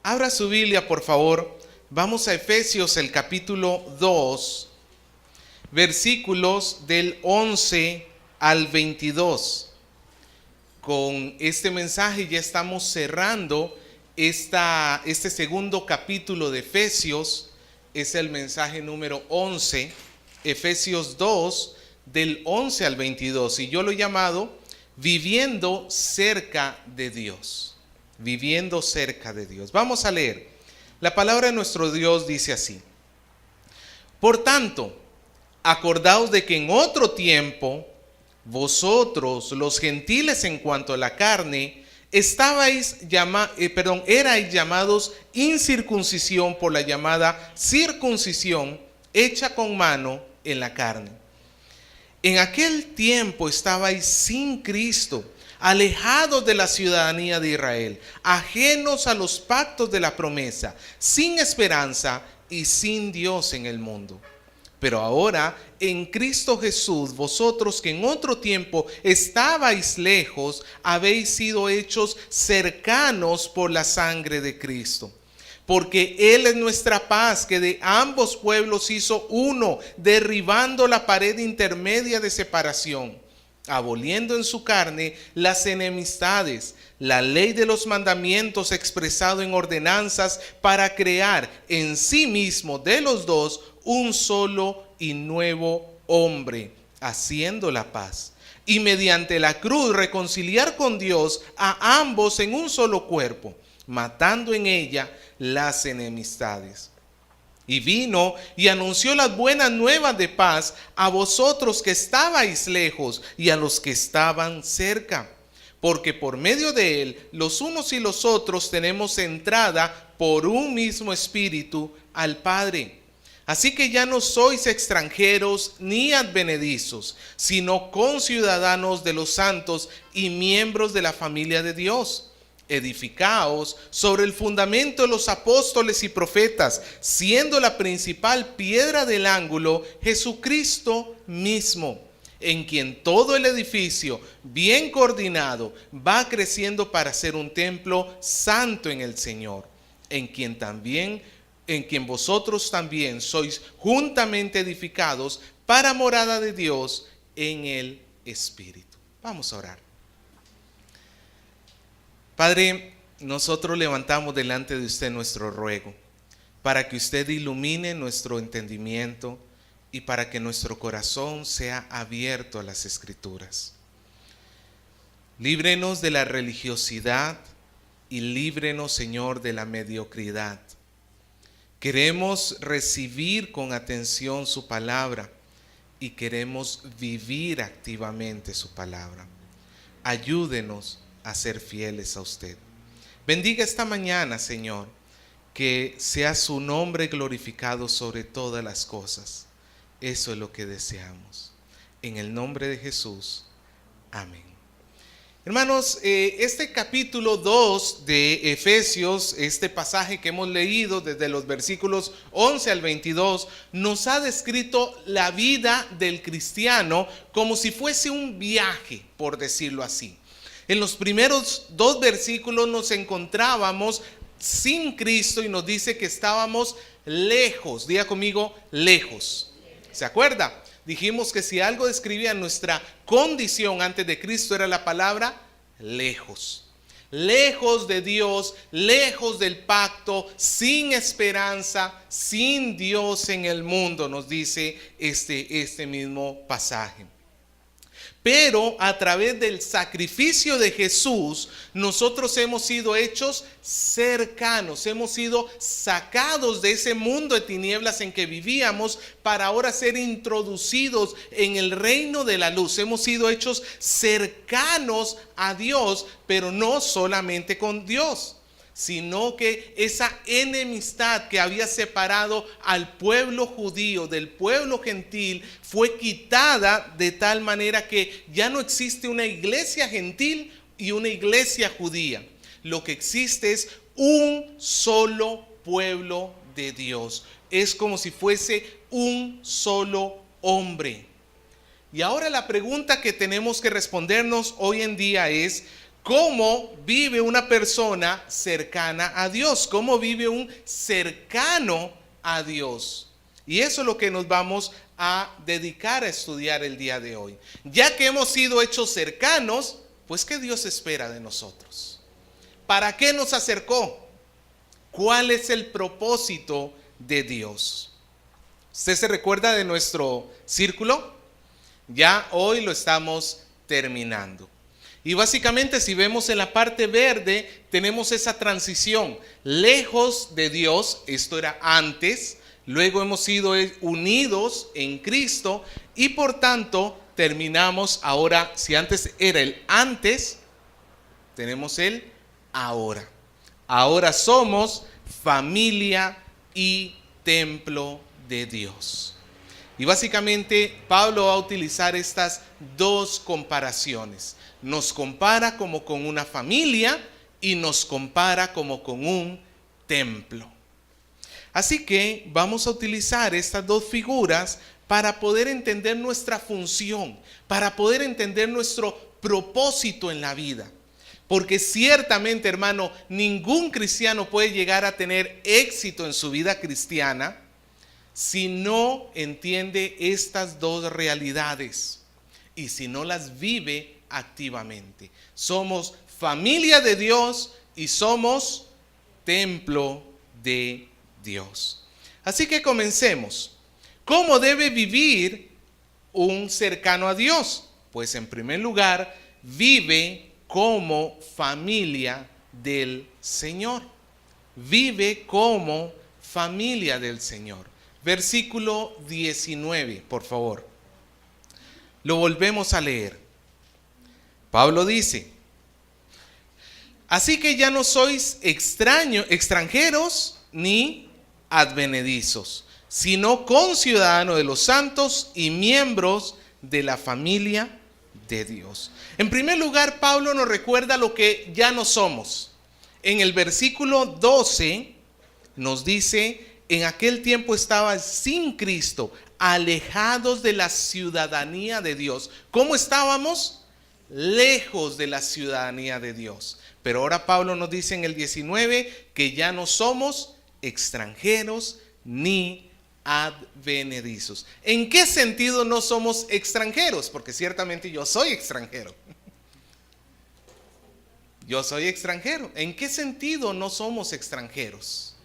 Abra su Biblia, por favor. Vamos a Efesios, el capítulo 2, versículos del 11 al 22. Con este mensaje ya estamos cerrando este segundo capítulo de Efesios. Es el mensaje número 11, Efesios 2, del 11 al 22. Y yo lo he llamado Viviendo cerca de Dios. Viviendo cerca de Dios. Vamos a leer. La palabra de nuestro Dios dice así: Por tanto, acordaos de que en otro tiempo vosotros, los gentiles en cuanto a la carne, erais llamados incircuncisión por la llamada circuncisión hecha con mano en la carne. En aquel tiempo estabais sin Cristo, alejados de la ciudadanía de Israel, ajenos a los pactos de la promesa, sin esperanza y sin Dios en el mundo. Pero ahora, en Cristo Jesús, vosotros que en otro tiempo estabais lejos, habéis sido hechos cercanos por la sangre de Cristo. Porque Él es nuestra paz, que de ambos pueblos hizo uno, derribando la pared intermedia de separación, aboliendo en su carne las enemistades, la ley de los mandamientos expresado en ordenanzas, para crear en sí mismo de los dos un solo y nuevo hombre, haciendo la paz, y mediante la cruz reconciliar con Dios a ambos en un solo cuerpo, matando en ella las enemistades. Y vino y anunció las buenas nuevas de paz a vosotros que estabais lejos y a los que estaban cerca, porque por medio de él los unos y los otros tenemos entrada por un mismo espíritu al Padre. Así que ya no sois extranjeros ni advenedizos, sino conciudadanos de los santos y miembros de la familia de Dios. Edificaos sobre el fundamento de los apóstoles y profetas, siendo la principal piedra del ángulo Jesucristo mismo, en quien todo el edificio, bien coordinado, va creciendo para ser un templo santo en el Señor, en quien vosotros también sois juntamente edificados para morada de Dios en el Espíritu. Vamos a orar. Padre, nosotros levantamos delante de usted nuestro ruego, para que usted ilumine nuestro entendimiento y para que nuestro corazón sea abierto a las Escrituras. Líbrenos de la religiosidad y líbrenos, Señor, de la mediocridad. Queremos recibir con atención su palabra y queremos vivir activamente su palabra. Ayúdenos a ser fieles a usted. Bendiga esta mañana, Señor, que sea su nombre glorificado sobre todas las cosas. Eso es lo que deseamos. En el nombre de Jesús. Amén. Hermanos, este capítulo 2 de Efesios, este pasaje que hemos leído desde los versículos 11 al 22, nos ha descrito la vida del cristiano como si fuese un viaje, por decirlo así. En los primeros dos versículos nos encontrábamos sin Cristo y nos dice que estábamos lejos. Diga conmigo, lejos. ¿Se acuerda? Dijimos que si algo describía nuestra condición antes de Cristo era la palabra lejos. Lejos de Dios, lejos del pacto, sin esperanza, sin Dios en el mundo, nos dice este mismo pasaje. Pero a través del sacrificio de Jesús, nosotros hemos sido hechos cercanos, hemos sido sacados de ese mundo de tinieblas en que vivíamos para ahora ser introducidos en el reino de la luz. Hemos sido hechos cercanos a Dios, pero no solamente con Dios, sino que esa enemistad que había separado al pueblo judío del pueblo gentil fue quitada de tal manera que ya no existe una iglesia gentil y una iglesia judía. Lo que existe es un solo pueblo de Dios. Es como si fuese un solo hombre. Y ahora la pregunta que tenemos que respondernos hoy en día es: cómo vive una persona cercana a Dios, cómo vive un cercano a Dios. Y eso es lo que nos vamos a dedicar a estudiar el día de hoy. Ya que hemos sido hechos cercanos, pues ¿qué Dios espera de nosotros? ¿Para qué nos acercó? ¿Cuál es el propósito de Dios? ¿Usted se recuerda de nuestro círculo? Ya hoy lo estamos terminando. Y básicamente, si vemos en la parte verde, tenemos esa transición. Lejos de Dios, esto era antes, luego hemos sido unidos en Cristo y por tanto terminamos ahora. Si antes era el antes, tenemos el ahora. Ahora somos familia y templo de Dios. Y básicamente Pablo va a utilizar estas dos comparaciones. Nos compara como con una familia y nos compara como con un templo. Así que vamos a utilizar estas dos figuras para poder entender nuestra función, para poder entender nuestro propósito en la vida. Porque ciertamente, hermano, ningún cristiano puede llegar a tener éxito en su vida cristiana si no entiende estas dos realidades y si no las vive activamente. Somos familia de Dios y somos templo de Dios. Así que comencemos. ¿Cómo debe vivir un cercano a Dios? Pues en primer lugar, vive como familia del Señor. Vive como familia del Señor. Versículo 19, por favor. Lo volvemos a leer. Pablo dice: así que ya no sois extranjeros ni advenedizos, sino conciudadanos de los santos y miembros de la familia de Dios. En primer lugar, Pablo nos recuerda lo que ya no somos. En el versículo 12 nos dice: en aquel tiempo estaban sin Cristo, alejados de la ciudadanía de Dios. ¿Cómo estábamos? Lejos de la ciudadanía de Dios. Pero ahora Pablo nos dice en el 19 que ya no somos extranjeros ni advenedizos. ¿En qué sentido no somos extranjeros? Porque ciertamente yo soy extranjero. Yo soy extranjero. ¿En qué sentido no somos extranjeros?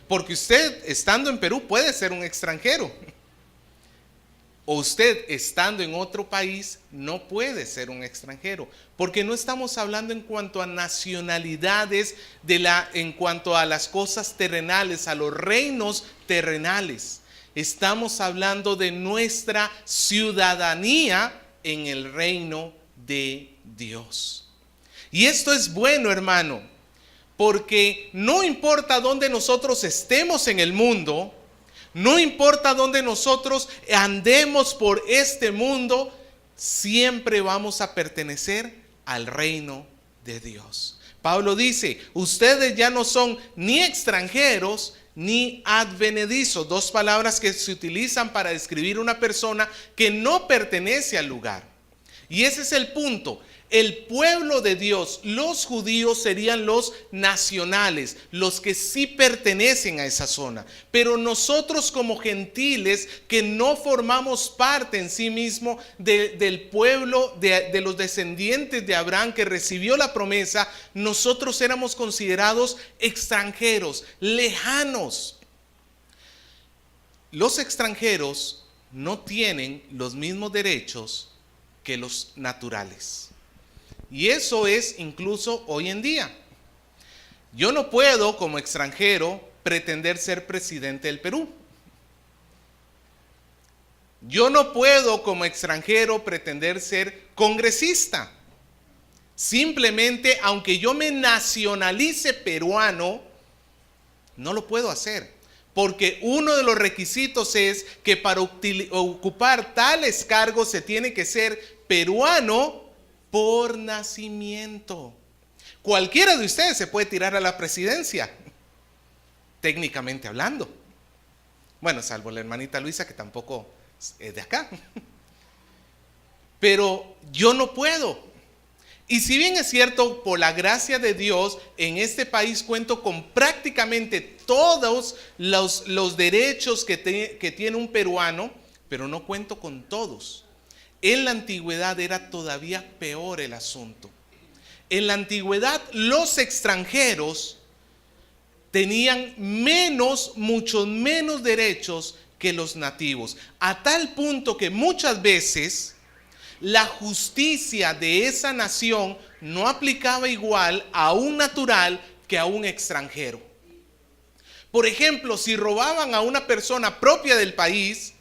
Porque usted, estando en Perú, puede ser un extranjero. O usted, estando en otro país, no puede ser un extranjero. Porque no estamos hablando en cuanto a nacionalidades, en cuanto a las cosas terrenales, a los reinos terrenales. Estamos hablando de nuestra ciudadanía en el reino de Dios. Y esto es bueno, hermano. Porque no importa dónde nosotros estemos en el mundo, no importa dónde nosotros andemos por este mundo, siempre vamos a pertenecer al reino de Dios. Pablo dice: ustedes ya no son ni extranjeros ni advenedizos, dos palabras que se utilizan para describir una persona que no pertenece al lugar. Y ese es el punto. El pueblo de Dios, los judíos, serían los nacionales, los que sí pertenecen a esa zona. Pero nosotros como gentiles que no formamos parte en sí mismo del pueblo de los descendientes de Abraham que recibió la promesa, nosotros éramos considerados extranjeros, lejanos. Los extranjeros no tienen los mismos derechos que los naturales. Y eso es incluso hoy en día. Yo no puedo, como extranjero, pretender ser presidente del Perú. Yo no puedo, como extranjero, pretender ser congresista. Simplemente, aunque yo me nacionalice peruano, no lo puedo hacer. Porque uno de los requisitos es que para ocupar tales cargos se tiene que ser peruano por nacimiento. Cualquiera de ustedes se puede tirar a la presidencia, técnicamente hablando. Bueno, salvo la hermanita Luisa, que tampoco es de acá. Pero yo no puedo. Y si bien es cierto, por la gracia de Dios, en este país cuento con prácticamente todos los derechos que tiene un peruano, pero no cuento con todos. En la antigüedad era todavía peor el asunto. En la antigüedad los extranjeros tenían muchos menos derechos que los nativos, a tal punto que muchas veces la justicia de esa nación no aplicaba igual a un natural que a un extranjero. Por ejemplo, si robaban a una persona propia del país,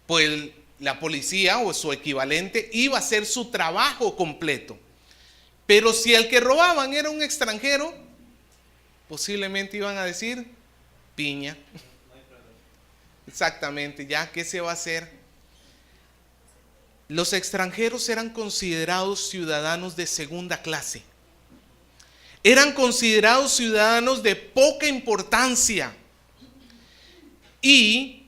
pues la policía o su equivalente iba a hacer su trabajo completo. Pero si el que robaban era un extranjero, posiblemente iban a decir piña. Exactamente, ya, ¿qué se va a hacer? Los extranjeros eran considerados ciudadanos de segunda clase. Eran considerados ciudadanos de poca importancia. Y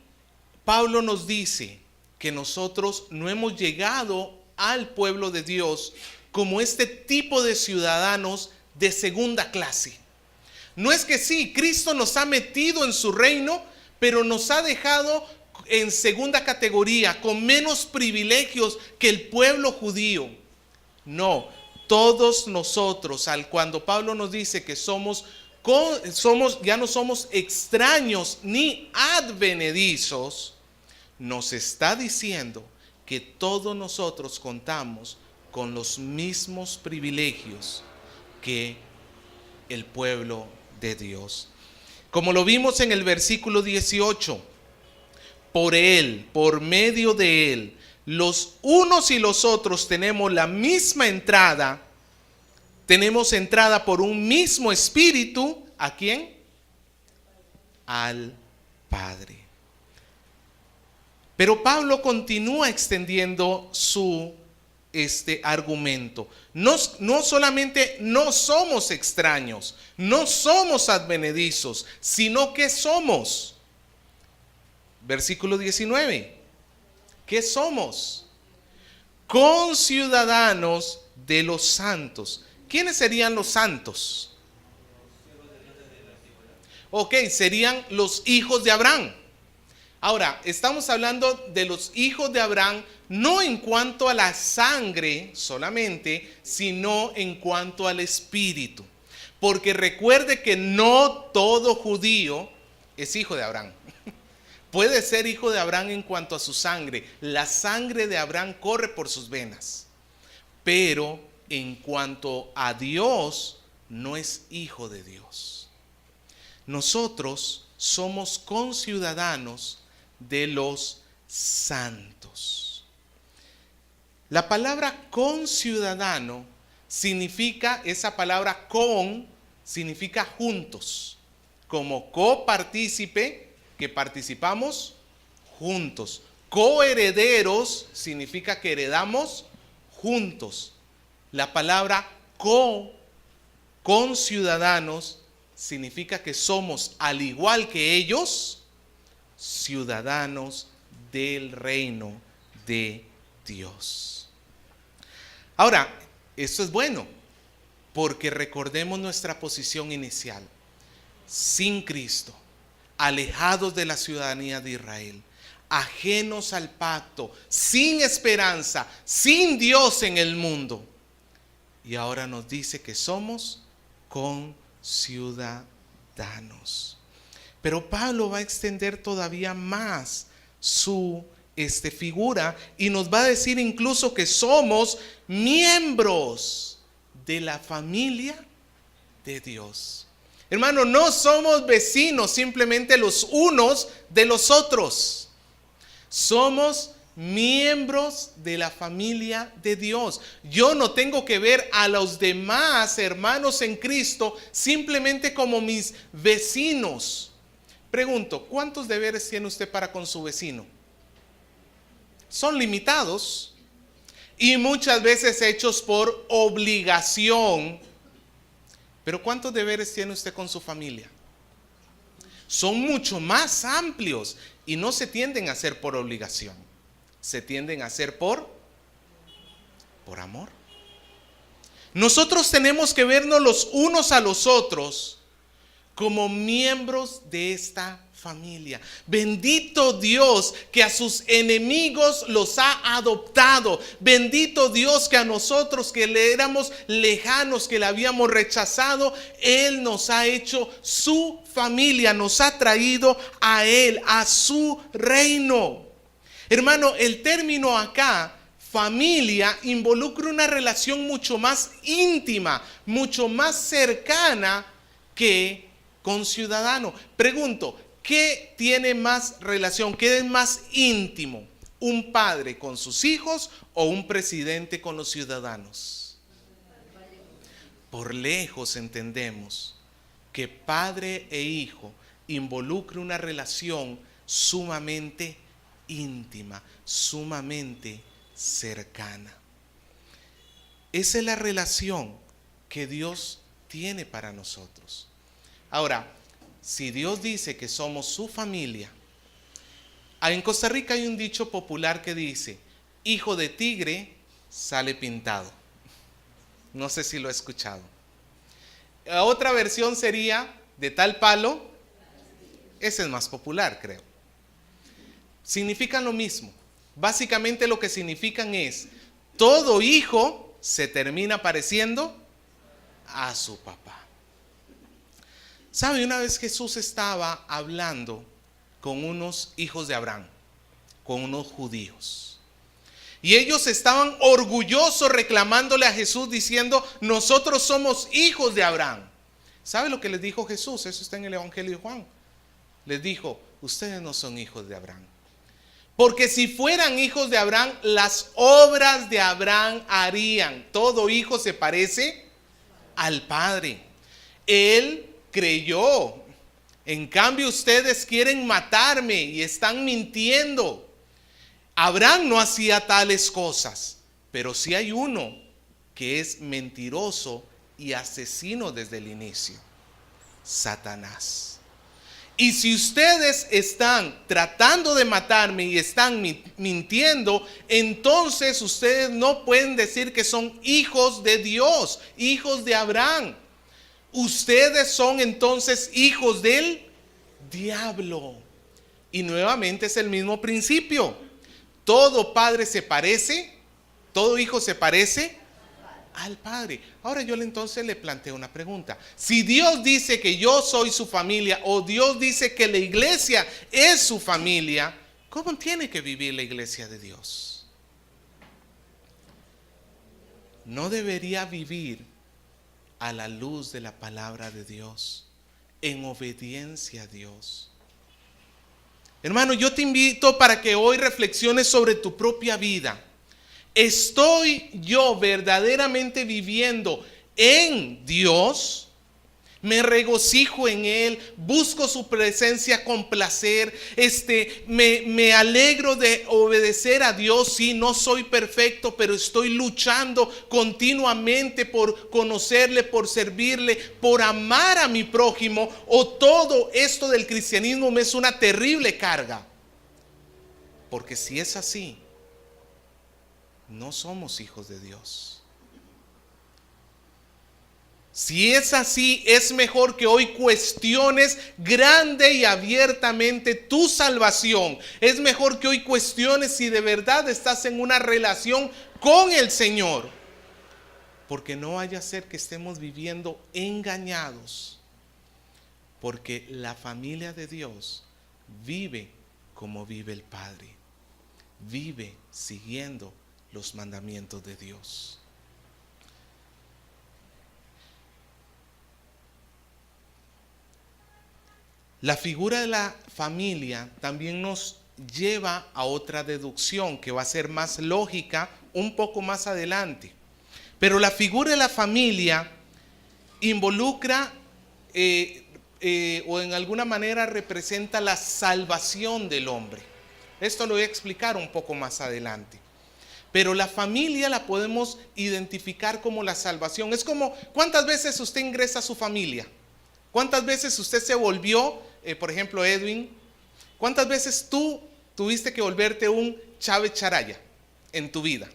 Pablo nos dice que nosotros no hemos llegado al pueblo de Dios como este tipo de ciudadanos de segunda clase. No es que sí, Cristo nos ha metido en su reino, pero nos ha dejado en segunda categoría, con menos privilegios que el pueblo judío. No, todos nosotros, cuando Pablo nos dice que ya no somos extraños ni advenedizos, nos está diciendo que todos nosotros contamos con los mismos privilegios que el pueblo de Dios. Como lo vimos en el versículo 18, por Él, por medio de Él, los unos y los otros tenemos la misma entrada. Tenemos entrada por un mismo espíritu. ¿A quién? Al Padre. Pero Pablo continúa extendiendo su argumento. No solamente no somos extraños, no somos advenedizos, sino que somos. Versículo 19. ¿Qué somos? Conciudadanos de los santos. ¿Quiénes serían los santos? Ok, serían los hijos de Abraham. Ahora, estamos hablando de los hijos de Abraham no en cuanto a la sangre solamente, sino en cuanto al espíritu. Porque recuerde que no todo judío es hijo de Abraham. Puede ser hijo de Abraham en cuanto a su sangre. La sangre de Abraham corre por sus venas. Pero en cuanto a Dios, no es hijo de Dios. Nosotros somos conciudadanos de los santos. La palabra conciudadano significa, esa palabra con, significa juntos. Como copartícipe, que participamos juntos. Coherederos significa que heredamos juntos. La palabra conciudadanos significa que somos, al igual que ellos, ciudadanos del reino de Dios. Ahora, esto es bueno, porque recordemos nuestra posición inicial. Sin Cristo, alejados de la ciudadanía de Israel, ajenos al pacto, sin esperanza, sin Dios en el mundo. Y ahora nos dice que somos conciudadanos. Pero Pablo va a extender todavía más su figura y nos va a decir incluso que somos miembros de la familia de Dios. Hermano, no somos vecinos simplemente los unos de los otros. Somos miembros de la familia de Dios. Yo no tengo que ver a los demás hermanos en Cristo simplemente como mis vecinos. Pregunto, ¿cuántos deberes tiene usted para con su vecino? Son limitados y muchas veces hechos por obligación. Pero ¿cuántos deberes tiene usted con su familia? Son mucho más amplios y no se tienden a hacer por obligación. Se tienden a hacer por amor. Nosotros tenemos que vernos los unos a los otros como miembros de esta familia. Bendito Dios que a sus enemigos los ha adoptado. Bendito Dios que a nosotros que le éramos lejanos, que le habíamos rechazado, Él nos ha hecho su familia, nos ha traído a Él, a su reino. Hermano, el término acá, familia, involucra una relación mucho más íntima, mucho más cercana que con ciudadano. Pregunto, ¿qué tiene más relación? ¿Qué es más íntimo? ¿Un padre con sus hijos o un presidente con los ciudadanos? Por lejos entendemos que padre e hijo involucra una relación sumamente íntima, sumamente cercana. Esa es la relación que Dios tiene para nosotros. Ahora, si Dios dice que somos su familia, en Costa Rica hay un dicho popular que dice: hijo de tigre sale pintado. No sé si lo he escuchado. La otra versión sería: de tal palo. Ese es más popular, creo. Significan lo mismo. Básicamente lo que significan es: todo hijo se termina pareciendo a su papá. ¿Sabe? Una vez Jesús estaba hablando con unos hijos de Abraham, con unos judíos. Y ellos estaban orgullosos reclamándole a Jesús diciendo: nosotros somos hijos de Abraham. ¿Sabe lo que les dijo Jesús? Eso está en el Evangelio de Juan. Les dijo: ustedes no son hijos de Abraham. Porque si fueran hijos de Abraham, las obras de Abraham harían. Todo hijo se parece al padre. Él creyó. En cambio, ustedes quieren matarme y están mintiendo. Abraham no hacía tales cosas, pero sí hay uno que es mentiroso y asesino desde el inicio: Satanás. Y si ustedes están tratando de matarme y están mintiendo, entonces ustedes no pueden decir que son hijos de Dios, hijos de Abraham. Ustedes son entonces hijos del diablo. Y nuevamente es el mismo principio. Todo padre se parece, todo hijo se parece al padre. Ahora yo entonces le planteo una pregunta. Si Dios dice que yo soy su familia, o Dios dice que la iglesia es su familia, ¿cómo tiene que vivir la iglesia de Dios? ¿No debería vivir a la luz de la palabra de Dios, en obediencia a Dios? Hermano, yo te invito para que hoy reflexiones sobre tu propia vida. ¿Estoy yo verdaderamente viviendo en Dios? Me regocijo en Él, busco su presencia con placer, me alegro de obedecer a Dios. Sí, no soy perfecto, pero estoy luchando continuamente por conocerle, por servirle, por amar a mi prójimo. O todo esto del cristianismo me es una terrible carga. Porque si es así, no somos hijos de Dios. Si es así, es mejor que hoy cuestiones grande y abiertamente tu salvación. Es mejor que hoy cuestiones si de verdad estás en una relación con el Señor. Porque no vaya a ser que estemos viviendo engañados. Porque la familia de Dios vive como vive el Padre. Vive siguiendo los mandamientos de Dios. La figura de la familia también nos lleva a otra deducción que va a ser más lógica un poco más adelante. Pero la figura de la familia involucra o en alguna manera representa la salvación del hombre. Esto lo voy a explicar un poco más adelante. Pero la familia la podemos identificar como la salvación. Es como, ¿cuántas veces usted ingresa a su familia? ¿Cuántas veces usted se volvió, por ejemplo, Edwin? ¿Cuántas veces tú tuviste que volverte un Chávez Charaya en tu vida?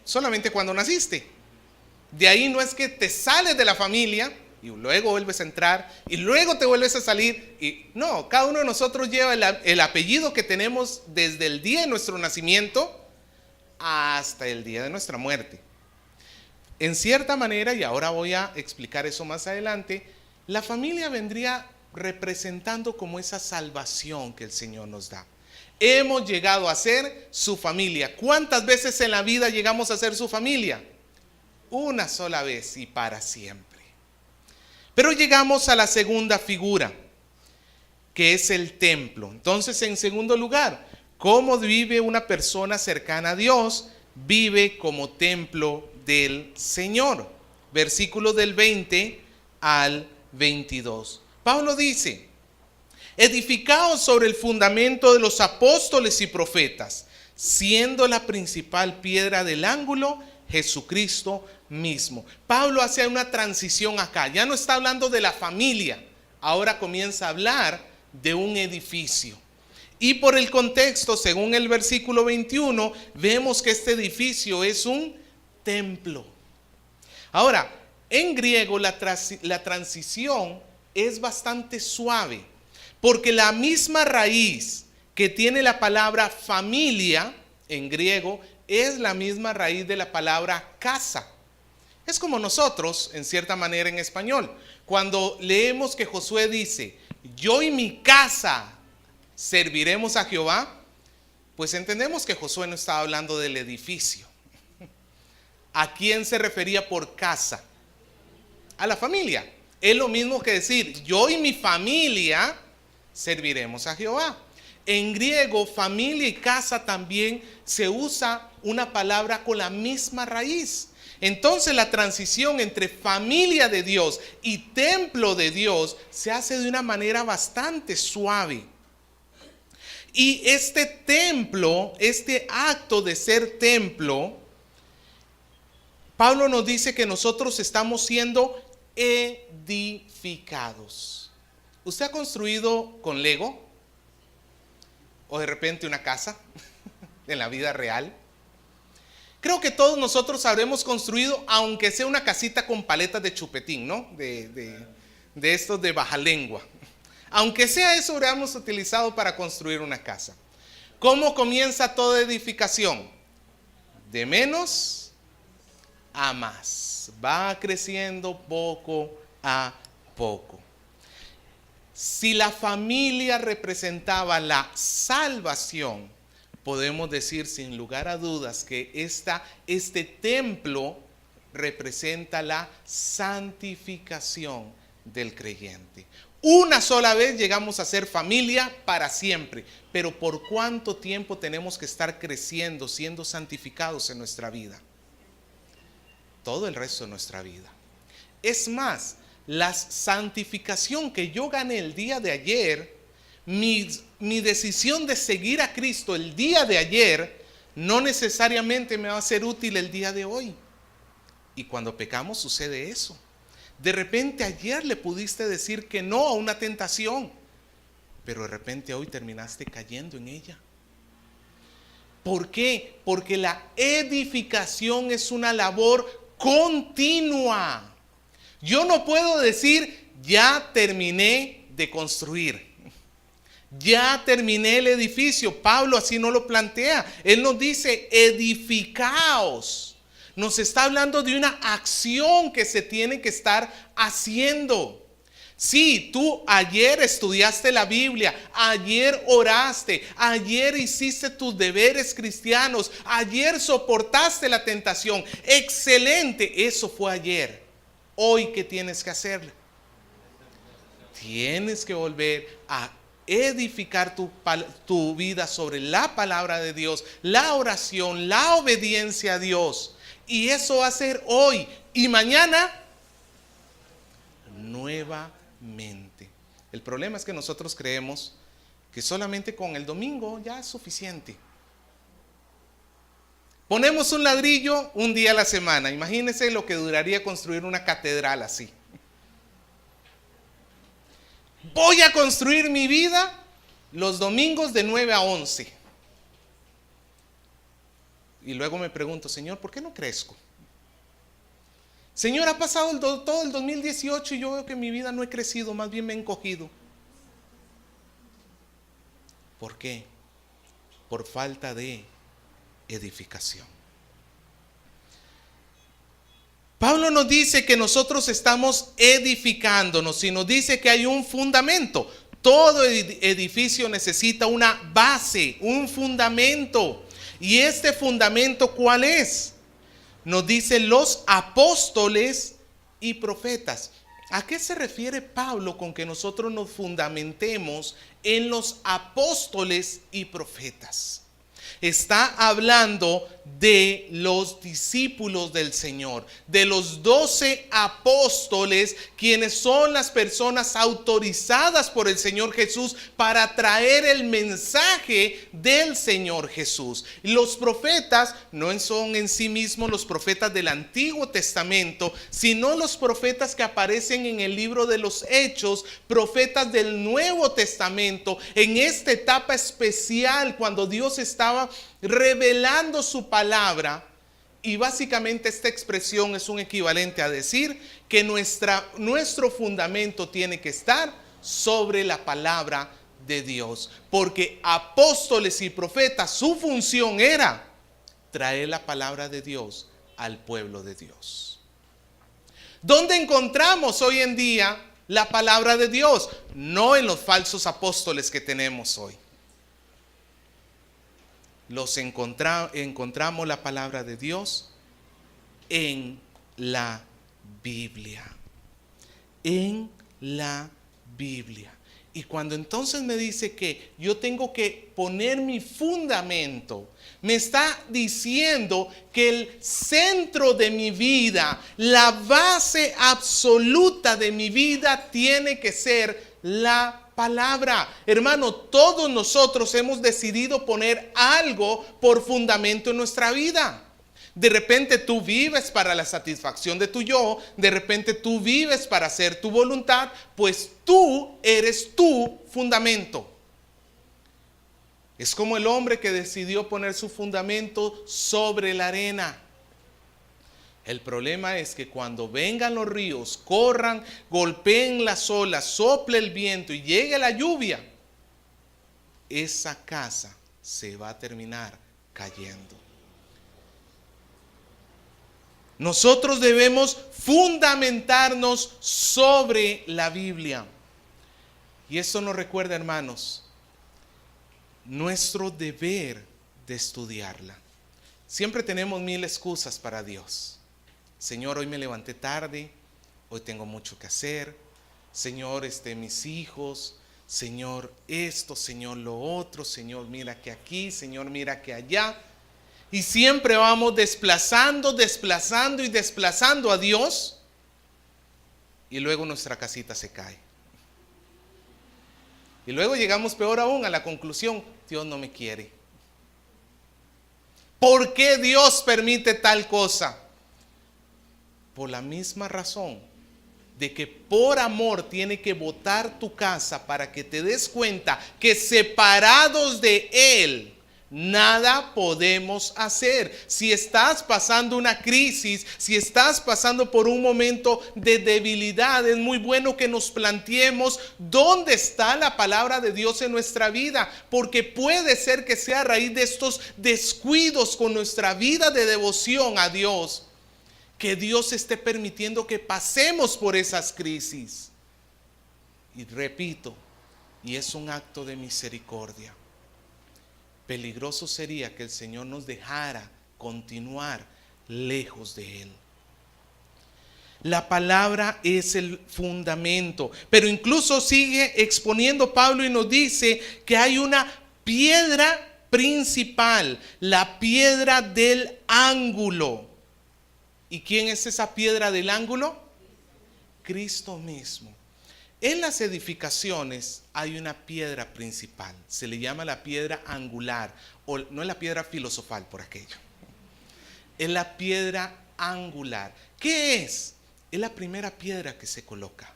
solamente cuando naciste. De ahí no es que te sales de la familia y luego vuelves a entrar y luego te vuelves a salir. Y no, cada uno de nosotros lleva el apellido que tenemos desde el día de nuestro nacimiento hasta el día de nuestra muerte. En cierta manera, y ahora voy a explicar eso más adelante, la familia vendría representando como esa salvación que el Señor nos da. Hemos llegado a ser su familia. ¿Cuántas veces en la vida llegamos a ser su familia? Una sola vez y para siempre. Pero llegamos a la segunda figura, que es el templo. Entonces, en segundo lugar, ¿cómo vive una persona cercana a Dios? Vive como templo del Señor. Versículos del 20 al 22. Pablo dice: edificaos sobre el fundamento de los apóstoles y profetas, siendo la principal piedra del ángulo Jesucristo mismo. Pablo hace una transición acá. Ya no está hablando de la familia, ahora comienza a hablar de un edificio. Y por el contexto, según el versículo 21, vemos que este edificio es un templo. Ahora, en griego la transición es bastante suave, porque la misma raíz que tiene la palabra familia en griego es la misma raíz de la palabra casa. Es como nosotros, en cierta manera, en español. Cuando leemos que Josué dice: yo y mi casa serviremos a Jehová, pues entendemos que Josué no estaba hablando del edificio. ¿A quién se refería por casa? A la familia. Es lo mismo que decir: yo y mi familia serviremos a Jehová. En griego, familia y casa también se usa una palabra con la misma raíz. Entonces la transición entre familia de Dios y templo de Dios se hace de una manera bastante suave. Y este templo, este acto de ser templo, Pablo nos dice que nosotros estamos siendo edificados. ¿Usted ha construido con Lego? ¿O de repente una casa en la vida real? Creo que todos nosotros habremos construido, aunque sea una casita con paletas de chupetín, ¿no? De estos de baja lengua. Aunque sea eso, habremos utilizado para construir una casa. ¿Cómo comienza toda edificación? De menos a más. Va creciendo poco a poco. Si la familia representaba la salvación, podemos decir sin lugar a dudas que este templo representa la santificación del creyente. Una sola vez llegamos a ser familia para siempre, pero ¿por cuánto tiempo tenemos que estar creciendo, siendo santificados en nuestra vida? Todo el resto de nuestra vida. Es más, la santificación que yo gané el día de ayer, mi decisión de seguir a Cristo el día de ayer, no necesariamente me va a ser útil el día de hoy. Y cuando pecamos sucede eso. De repente ayer le pudiste decir que no a una tentación, pero de repente hoy terminaste cayendo en ella. ¿Por qué? Porque la edificación es una labor continua. Yo no puedo decir: ya terminé de construir, ya terminé el edificio. Pablo así no lo plantea. Él nos dice: edificaos. Nos está hablando de una acción que se tiene que estar haciendo. Sí, tú ayer estudiaste la Biblia, ayer oraste, ayer hiciste tus deberes cristianos, ayer soportaste la tentación. Excelente, eso fue ayer. Hoy, ¿qué tienes que hacer? Tienes que volver a edificar tu vida sobre la palabra de Dios, la oración, la obediencia a Dios. Y eso va a ser hoy y mañana nuevamente. El problema es que nosotros creemos que solamente con el domingo ya es suficiente. Ponemos un ladrillo un día a la semana. Imagínense lo que duraría construir una catedral así. Voy a construir mi vida los domingos de 9 a 11. Y luego me pregunto, Señor, ¿por qué no crezco? Señor, ha pasado todo el 2018 y yo veo que mi vida no he crecido, más bien me he encogido. ¿Por qué? Por falta de edificación. Pablo nos dice que nosotros estamos edificándonos y nos dice que hay un fundamento. Todo edificio necesita una base, un fundamento. ¿Y este fundamento cuál es? Nos dice los apóstoles y profetas. ¿A qué se refiere Pablo con que nosotros nos fundamentemos en los apóstoles y profetas? Está hablando de los discípulos del Señor, de los 12 apóstoles, quienes son las personas autorizadas por el Señor Jesús para traer el mensaje del Señor Jesús. Los profetas no son en sí mismos los profetas del Antiguo Testamento, sino los profetas que aparecen en el libro de los Hechos, profetas del Nuevo Testamento, en esta etapa especial cuando Dios estaba revelando su palabra. Y básicamente esta expresión es un equivalente a decir que nuestro fundamento tiene que estar sobre la palabra de Dios, porque apóstoles y profetas, su función era traer la palabra de Dios al pueblo de Dios. ¿Dónde encontramos hoy en día la palabra de Dios? No en los falsos apóstoles que tenemos hoy. Encontramos la palabra de Dios en la Biblia. En la Biblia. Y cuando entonces me dice que yo tengo que poner mi fundamento, me está diciendo que el centro de mi vida, la base absoluta de mi vida tiene que ser la palabra. Hermano, todos nosotros hemos decidido poner algo por fundamento en nuestra vida. De repente tú vives para la satisfacción de tu yo, de repente tú vives para hacer tu voluntad, pues tú eres tu fundamento. Es como el hombre que decidió poner su fundamento sobre la arena. El problema es que cuando vengan los ríos, corran, golpeen las olas, sople el viento y llegue la lluvia, esa casa se va a terminar cayendo. Nosotros debemos fundamentarnos sobre la Biblia. Y eso nos recuerda, hermanos, nuestro deber de estudiarla. Siempre tenemos mil excusas para Dios. Señor, hoy me levanté tarde, hoy tengo mucho que hacer. Señor, mis hijos, Señor, esto, Señor, lo otro, Señor, mira que aquí, Señor, mira que allá. Y siempre vamos desplazando a Dios. Y luego nuestra casita se cae. Y luego llegamos peor aún a la conclusión, Dios no me quiere. ¿Por qué Dios permite tal cosa? Por la misma razón de que por amor tiene que botar tu casa para que te des cuenta que separados de Él nada podemos hacer. Si estás pasando una crisis, si estás pasando por un momento de debilidad, es muy bueno que nos planteemos dónde está la palabra de Dios en nuestra vida, porque puede ser que sea a raíz de estos descuidos con nuestra vida de devoción a Dios, que Dios esté permitiendo que pasemos por esas crisis. Y repito, y es un acto de misericordia. Peligroso sería que el Señor nos dejara continuar lejos de Él. La palabra es el fundamento, pero incluso sigue exponiendo Pablo y nos dice que hay una piedra principal, la piedra del ángulo. ¿Y quién es esa piedra del ángulo? Cristo mismo. En las edificaciones hay una piedra principal, se le llama la piedra angular, o no es la piedra filosofal por aquello, es la piedra angular. ¿Qué es? Es la primera piedra que se coloca.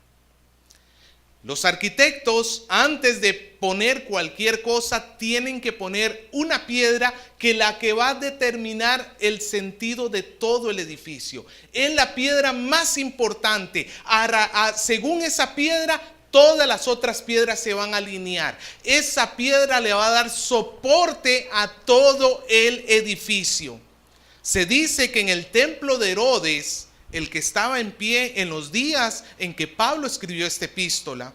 Los arquitectos, antes de poner cualquier cosa, tienen que poner una piedra que va a determinar el sentido de todo el edificio. Es la piedra más importante. Según esa piedra, todas las otras piedras se van a alinear. Esa piedra le va a dar soporte a todo el edificio. Se dice que en el templo de Herodes, el que estaba en pie en los días en que Pablo escribió esta epístola,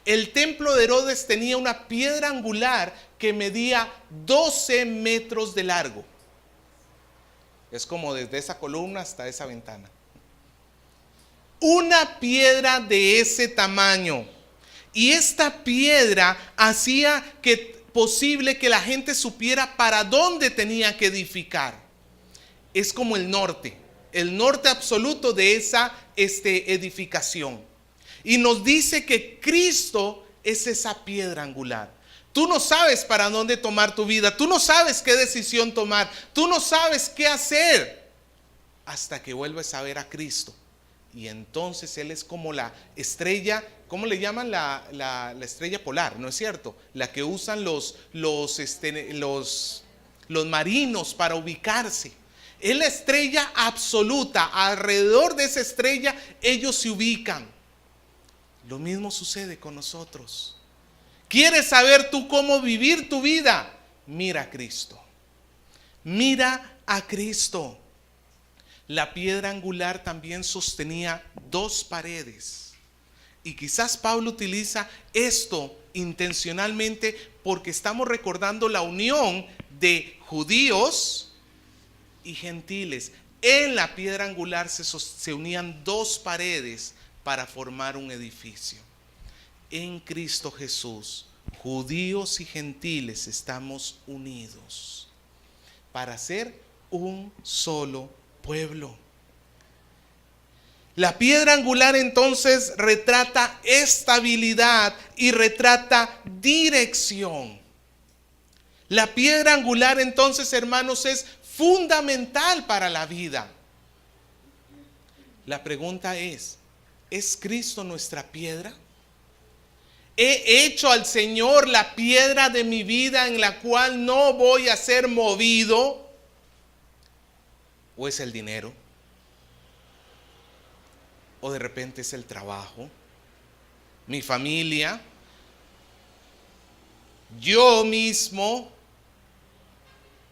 el templo de Herodes tenía una piedra angular que medía 12 metros de largo. Es como desde esa columna hasta esa ventana. Una piedra de ese tamaño. Y esta piedra hacía posible que la gente supiera para dónde tenía que edificar. Es como el norte absoluto de esa edificación. Y nos dice que Cristo es esa piedra angular. Tú no sabes para dónde tomar tu vida, tú no sabes qué decisión tomar, tú no sabes qué hacer hasta que vuelves a ver a Cristo. Y entonces Él es como la estrella, ¿cómo le llaman? La estrella polar, ¿no es cierto? La que usan los marinos para ubicarse. Es la estrella absoluta. Alrededor de esa estrella ellos se ubican. Lo mismo sucede con nosotros. ¿Quieres saber tú cómo vivir tu vida? Mira a Cristo. Mira a Cristo. La piedra angular también sostenía 2 paredes. Y quizás Pablo utiliza esto intencionalmente porque estamos recordando la unión de judíos y gentiles. En la piedra angular se unían 2 paredes para formar un edificio. En Cristo Jesús, judíos y gentiles estamos unidos para ser un solo pueblo. La piedra angular entonces retrata estabilidad y retrata dirección. La piedra angular entonces, hermanos, es fundamental para la vida. La pregunta ¿es Cristo nuestra piedra? ¿He hecho al Señor la piedra de mi vida en la cual no voy a ser movido? ¿O es el dinero? ¿O de repente es el trabajo? ¿Mi familia? ¿Yo mismo?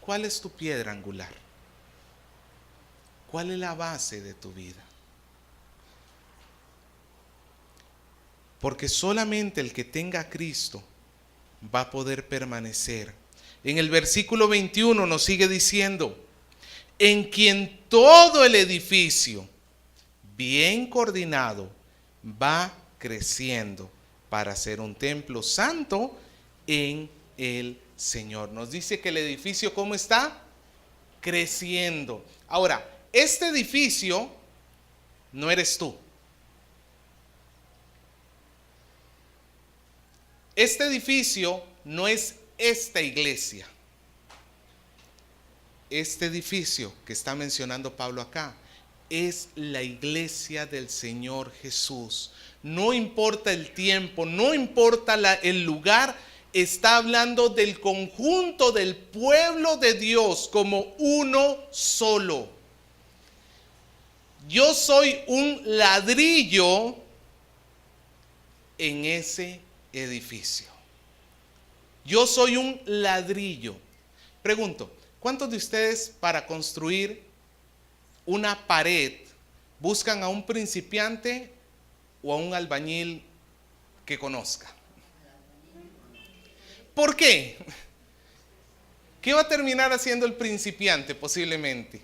¿Cuál es tu piedra angular? ¿Cuál es la base de tu vida? Porque solamente el que tenga a Cristo va a poder permanecer. En el versículo 21 nos sigue diciendo: en quien todo el edificio, bien coordinado, va creciendo para ser un templo santo en el Señor. Nos dice que el edificio, ¿cómo está? Creciendo. Ahora, este edificio no eres tú. Este edificio no es esta iglesia. Este edificio que está mencionando Pablo acá es la iglesia del Señor Jesús. No importa el tiempo, no importa el lugar, está hablando del conjunto del pueblo de Dios como uno solo. Yo soy un ladrillo en ese edificio. Yo soy un ladrillo. Pregunto, ¿cuántos de ustedes para construir una pared buscan a un principiante o a un albañil que conozca? ¿Por qué? ¿Qué va a terminar haciendo el principiante posiblemente?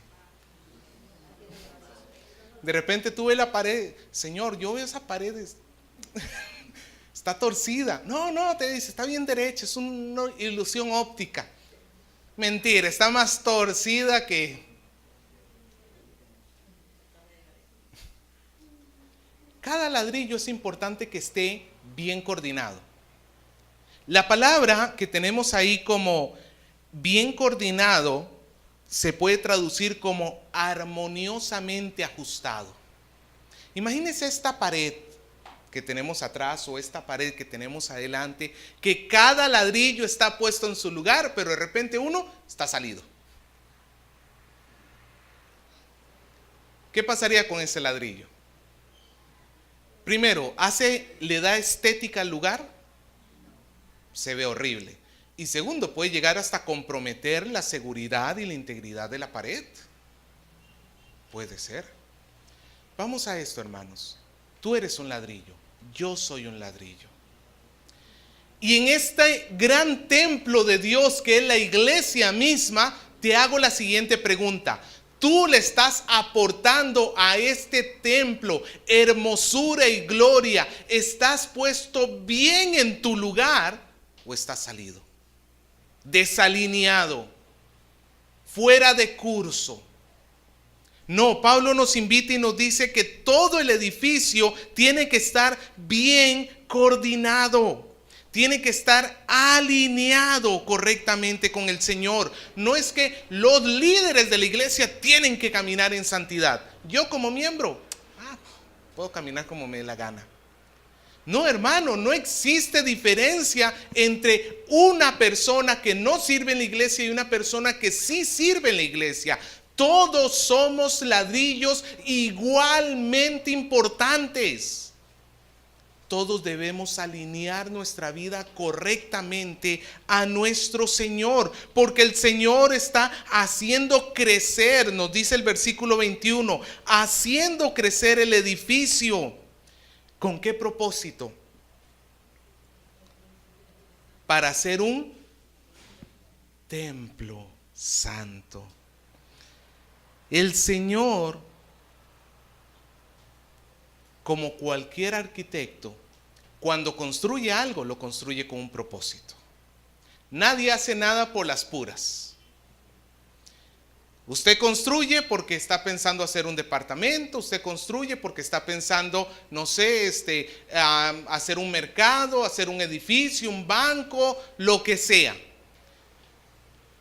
De repente tú ves la pared, Señor, yo veo esa pared, está torcida. No, te dice, está bien derecha, es una ilusión óptica. Mentira, está más torcida que... Cada ladrillo es importante que esté bien coordinado. La palabra que tenemos ahí como bien coordinado se puede traducir como armoniosamente ajustado. Imagínense esta pared que tenemos atrás o esta pared que tenemos adelante, que cada ladrillo está puesto en su lugar, pero de repente uno está salido. ¿Qué pasaría con ese ladrillo? Primero, ¿le da estética al lugar? Se ve horrible. Y segundo, puede llegar hasta comprometer la seguridad y la integridad de la pared. Puede ser. Vamos a esto, hermanos. Tú eres un ladrillo, yo soy un ladrillo. Y en este gran templo de Dios que es la iglesia misma, te hago la siguiente pregunta. ¿Tú le estás aportando a este templo hermosura y gloria? ¿Estás puesto bien en tu lugar o estás salido, desalineado, fuera de curso? No, Pablo nos invita y nos dice que todo el edificio tiene que estar bien coordinado. Tiene que estar alineado correctamente con el Señor. No es que los líderes de la iglesia tienen que caminar en santidad. Yo como miembro, puedo caminar como me dé la gana. No, hermano, no existe diferencia entre una persona que no sirve en la iglesia y una persona que sí sirve en la iglesia. Todos somos ladrillos igualmente importantes. Todos debemos alinear nuestra vida correctamente a nuestro Señor, porque el Señor está haciendo crecer, nos dice el versículo 21, haciendo crecer el edificio. ¿Con qué propósito? Para hacer un templo santo. El Señor, como cualquier arquitecto, cuando construye algo, lo construye con un propósito. Nadie hace nada por las puras. Usted construye porque está pensando hacer un departamento, usted construye porque está pensando, no sé, hacer un mercado, hacer un edificio, un banco, lo que sea.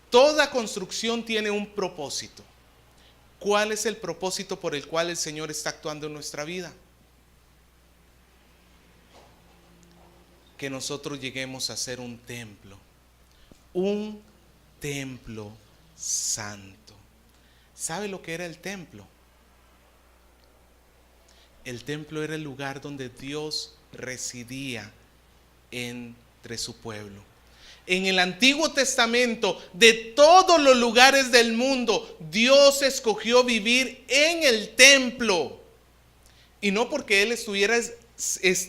Toda construcción tiene un propósito. ¿Cuál es el propósito por el cual el Señor está actuando en nuestra vida? Que nosotros lleguemos a ser un templo santo. ¿Sabe lo que era el templo? El templo era el lugar donde Dios residía entre su pueblo. En el Antiguo Testamento, de todos los lugares del mundo, Dios escogió vivir en el templo. Y no porque Él estuviera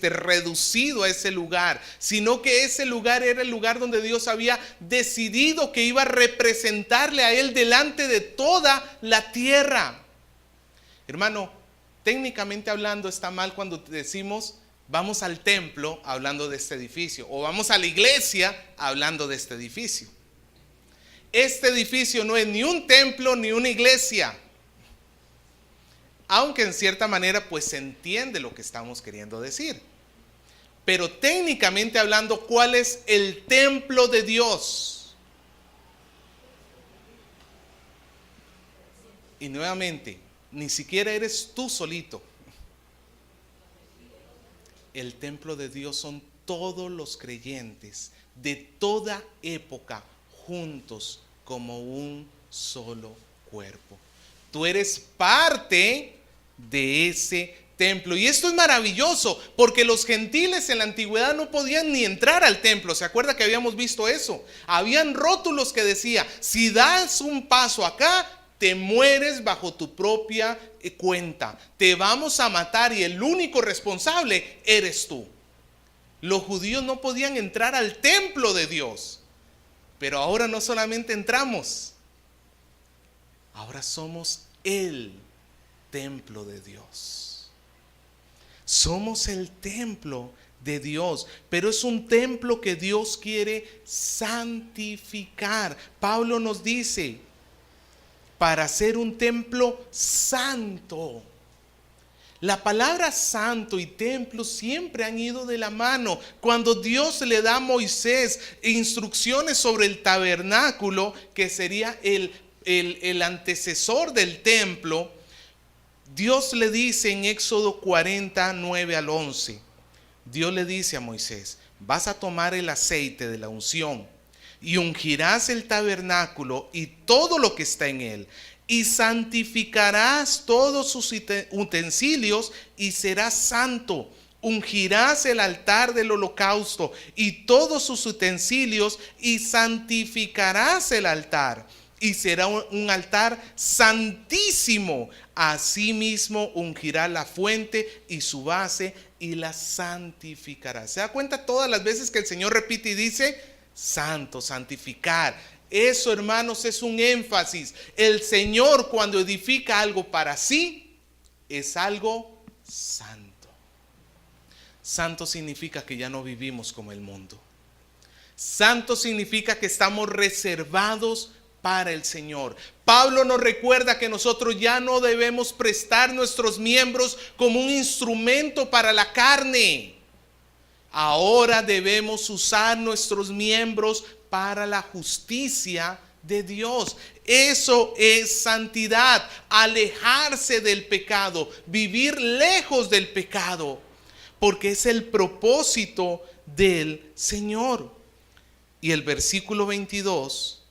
reducido a ese lugar, sino que ese lugar era el lugar donde Dios había decidido que iba a representarle a Él delante de toda la tierra. Hermano, técnicamente hablando está mal cuando decimos vamos al templo hablando de este edificio, o vamos a la iglesia hablando de este edificio. Este edificio no es ni un templo ni una iglesia. Aunque en cierta manera pues se entiende lo que estamos queriendo decir. Pero técnicamente hablando, ¿cuál es el templo de Dios? Y nuevamente, ni siquiera eres tú solito. El templo de Dios son todos los creyentes de toda época juntos como un solo cuerpo. Tú eres parte de ese templo. Y esto es maravilloso, porque los gentiles en la antigüedad no podían ni entrar al templo. ¿Se acuerda que habíamos visto eso? Habían rótulos que decía, si das un paso acá, te mueres bajo tu propia cuenta. Te vamos a matar y el único responsable eres tú. Los judíos no podían entrar al templo de Dios. Pero ahora no solamente entramos, ahora somos el templo de Dios. Somos el templo de Dios, pero es un templo que Dios quiere santificar. Pablo nos dice, para ser un templo santo. La palabra santo y templo siempre han ido de la mano. Cuando Dios le da a Moisés instrucciones sobre el tabernáculo, que sería el antecesor del templo, Dios le dice en Éxodo 40, 9 al 11, Dios le dice a Moisés: vas a tomar el aceite de la unción y ungirás el tabernáculo y todo lo que está en él, y santificarás todos sus utensilios y serás santo. Ungirás el altar del holocausto y todos sus utensilios y santificarás el altar, y será un altar santísimo. Asimismo ungirá la fuente y su base y la santificará. ¿Se da cuenta todas las veces que el Señor repite y dice santo, santificar? Eso, hermanos, es un énfasis. El Señor, cuando edifica algo para sí, es algo santo. Santo significa que ya no vivimos como el mundo. Santo significa que estamos reservados para el Señor. Pablo nos recuerda que nosotros ya no debemos prestar nuestros miembros como un instrumento para la carne. Ahora debemos usar nuestros miembros para la justicia de Dios. Eso es santidad, alejarse del pecado, vivir lejos del pecado, porque es el propósito del Señor. Y el versículo 22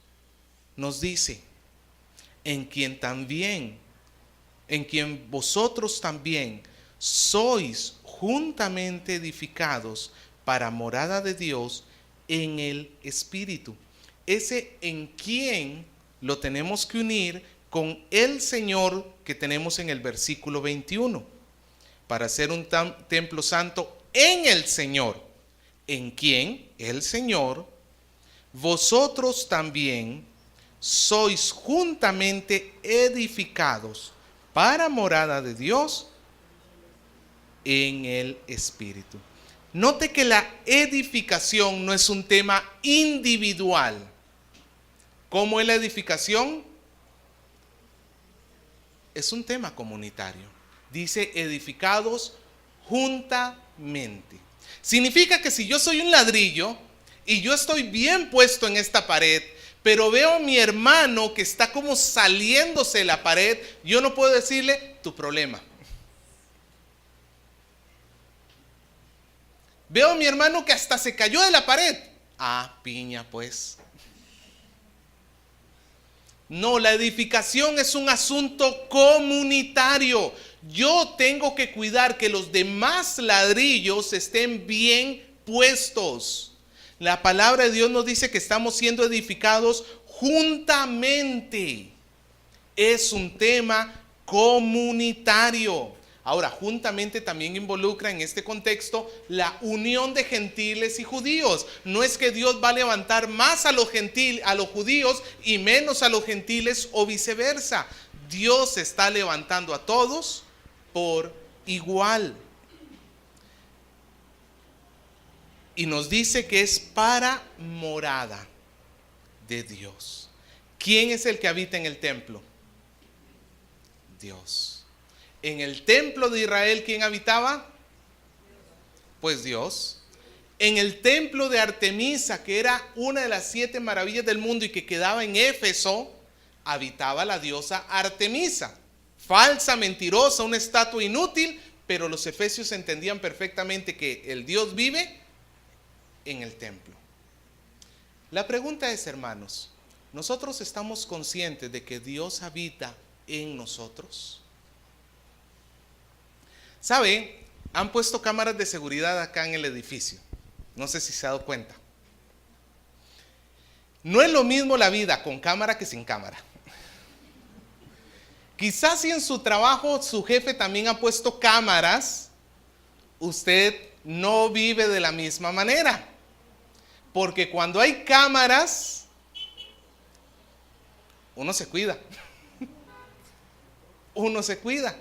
nos dice: en quien vosotros también sois juntamente edificados para morada de Dios en el Espíritu. Ese en quien lo tenemos que unir con el Señor que tenemos en el versículo 21. Para ser un templo santo en el Señor, en quien el Señor, vosotros también sois juntamente edificados para morada de Dios en el Espíritu. Note que la edificación no es un tema individual. ¿Cómo es la edificación? Es un tema comunitario. Dice edificados juntamente. Significa que si yo soy un ladrillo y yo estoy bien puesto en esta pared, pero veo a mi hermano que está como saliéndose de la pared, yo no puedo decirle tu problema. Veo a mi hermano que hasta se cayó de la pared. Ah, piña pues. No, la edificación es un asunto comunitario. Yo tengo que cuidar que los demás ladrillos estén bien puestos. La palabra de Dios nos dice que estamos siendo edificados juntamente. Es un tema comunitario. Ahora, juntamente también involucra en este contexto la unión de gentiles y judíos. No es que Dios va a levantar más a los judíos y menos a los gentiles o viceversa. Dios está levantando a todos por igual. Y nos dice que es para morada de Dios. ¿Quién es el que habita en el templo? Dios. En el templo de Israel, ¿quién habitaba? Pues Dios. En el templo de Artemisa, que era una de las 7 maravillas del mundo y que quedaba en Éfeso, habitaba la diosa Artemisa. Falsa, mentirosa, una estatua inútil, pero los efesios entendían perfectamente que el Dios vive en el templo. La pregunta es, hermanos, ¿nosotros estamos conscientes de que Dios habita en nosotros? ¿Sabe? Han puesto cámaras de seguridad acá en el edificio. No sé si se ha dado cuenta. No es lo mismo la vida con cámara que sin cámara. Quizás si en su trabajo su jefe también ha puesto cámaras, usted no vive de la misma manera. Porque cuando hay cámaras, uno se cuida. Uno se cuida.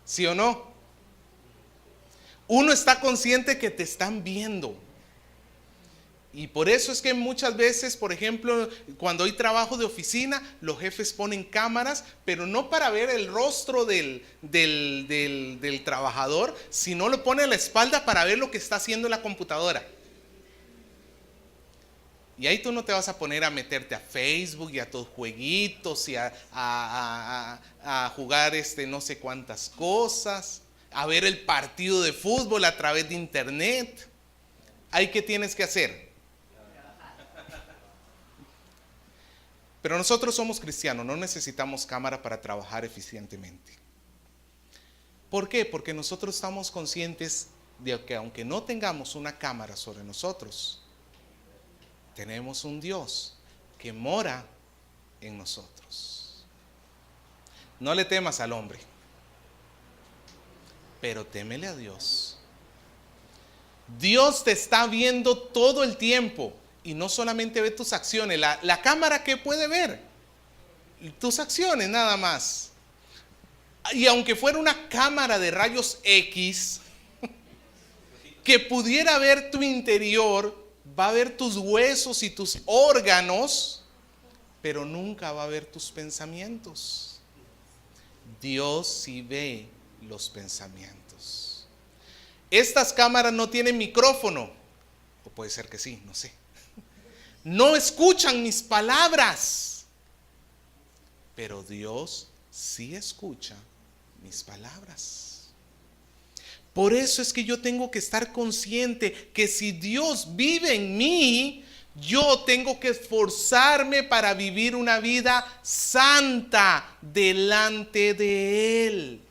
¿Sí o no? Uno está consciente que te están viendo. Y por eso es que muchas veces, por ejemplo, cuando hay trabajo de oficina, los jefes ponen cámaras, pero no para ver el rostro del trabajador, sino lo pone a la espalda para ver lo que está haciendo la computadora. Y ahí tú no te vas a poner a meterte a Facebook y a tus jueguitos y a jugar no sé cuántas cosas. a ver el partido de fútbol a través de internet. ¿Ahí qué tienes que hacer? Pero nosotros somos cristianos, no necesitamos cámara para trabajar eficientemente. ¿Por qué? Porque nosotros estamos conscientes de que aunque no tengamos una cámara sobre nosotros, tenemos un Dios que mora en nosotros. No le temas al hombre, pero témele a Dios. Dios te está viendo todo el tiempo y no solamente ve tus acciones. La cámara, ¿qué puede ver? Tus acciones nada más. Y aunque fuera una cámara de rayos X que pudiera ver tu interior, va a ver tus huesos y tus órganos, pero nunca va a ver tus pensamientos. Dios sí ve los pensamientos. Estas cámaras no tienen micrófono, o puede ser que sí, no sé. No escuchan mis palabras, pero Dios sí escucha mis palabras. Por eso es que yo tengo que estar consciente que si Dios vive en mí, yo tengo que esforzarme para vivir una vida santa delante de Él.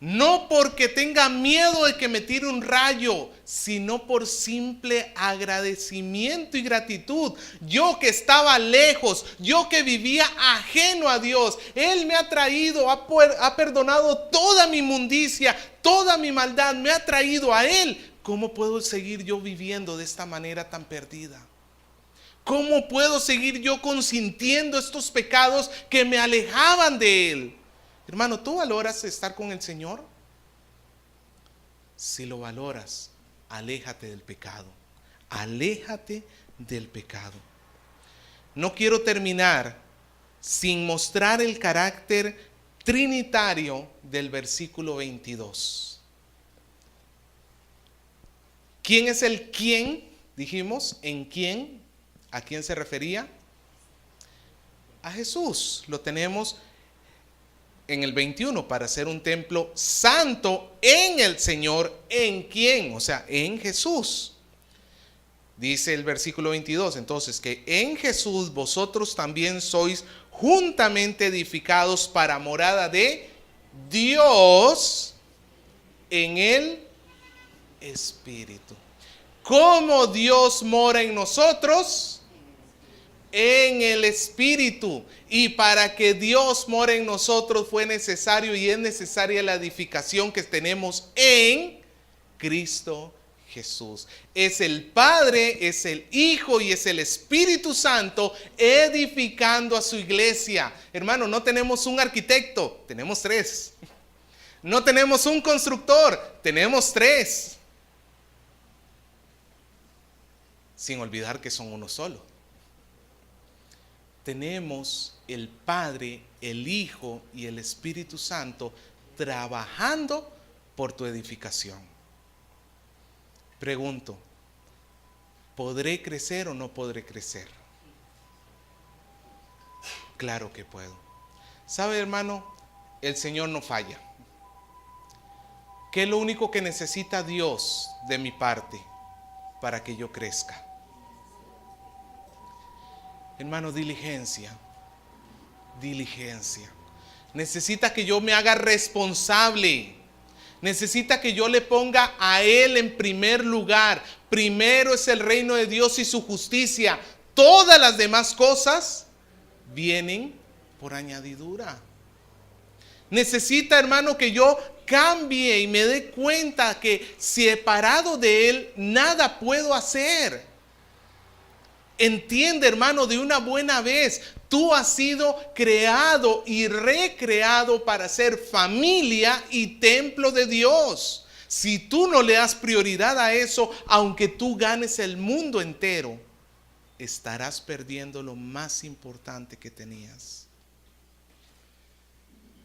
No porque tenga miedo de que me tire un rayo, sino por simple agradecimiento y gratitud. Yo que estaba lejos, yo que vivía ajeno a Dios, Él me ha traído, ha perdonado toda mi inmundicia, toda mi maldad, me ha traído a Él. ¿Cómo puedo seguir yo viviendo de esta manera tan perdida? ¿Cómo puedo seguir yo consintiendo estos pecados que me alejaban de Él? Hermano, ¿tú valoras estar con el Señor? Si lo valoras, aléjate del pecado. Aléjate del pecado. No quiero terminar sin mostrar el carácter trinitario del versículo 22. ¿Quién es el quién? Dijimos, ¿en quién? ¿A quién se refería? A Jesús. Lo tenemos en el 21, para hacer un templo santo en el Señor. ¿En quién? O sea, en Jesús. Dice el versículo 22, entonces, que en Jesús vosotros también sois juntamente edificados para morada de Dios en el Espíritu. ¿Cómo Dios mora en nosotros? En el Espíritu. Y para que Dios more en nosotros fue necesario y es necesaria la edificación que tenemos en Cristo Jesús. Es el Padre, es el Hijo y es el Espíritu Santo edificando a su iglesia. Hermano, no tenemos un arquitecto, tenemos 3. No tenemos un constructor, tenemos 3. Sin olvidar que son uno solo. Tenemos el Padre, el Hijo y el Espíritu Santo trabajando por tu edificación. Pregunto, ¿podré crecer o no podré crecer? Claro que puedo. ¿Sabe, hermano? El Señor no falla. ¿Qué es lo único que necesita Dios de mi parte para que yo crezca? Hermano, diligencia. Diligencia. Necesita que yo me haga responsable. Necesita que yo le ponga a Él en primer lugar. Primero es el reino de Dios y su justicia. Todas las demás cosas vienen por añadidura. Necesita, hermano, que yo cambie y me dé cuenta que separado de Él nada puedo hacer. Entiende, hermano, de una buena vez, tú has sido creado y recreado para ser familia y templo de Dios. Si tú no le das prioridad a eso, aunque tú ganes el mundo entero, estarás perdiendo lo más importante que tenías.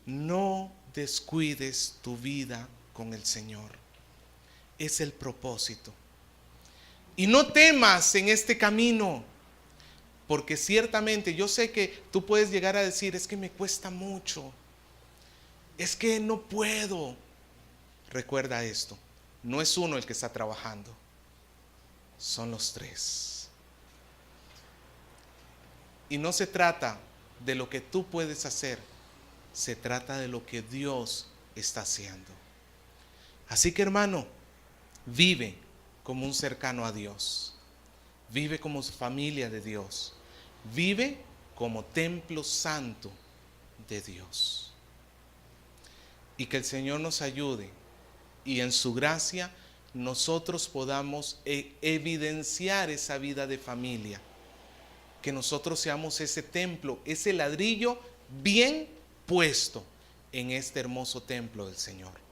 No descuides tu vida con el Señor. Es el propósito. Y no temas en este camino, porque ciertamente yo sé que tú puedes llegar a decir, es que me cuesta mucho. Es que no puedo. Recuerda esto, no es uno el que está trabajando, son los tres. Y no se trata de lo que tú puedes hacer, se trata de lo que Dios está haciendo. Así que, hermano, vive como un cercano a Dios. Vive como familia de Dios. Vive como templo santo de Dios. Y que el Señor nos ayude y en su gracia nosotros podamos evidenciar esa vida de familia. Que nosotros seamos ese templo, ese ladrillo bien puesto en este hermoso templo del Señor.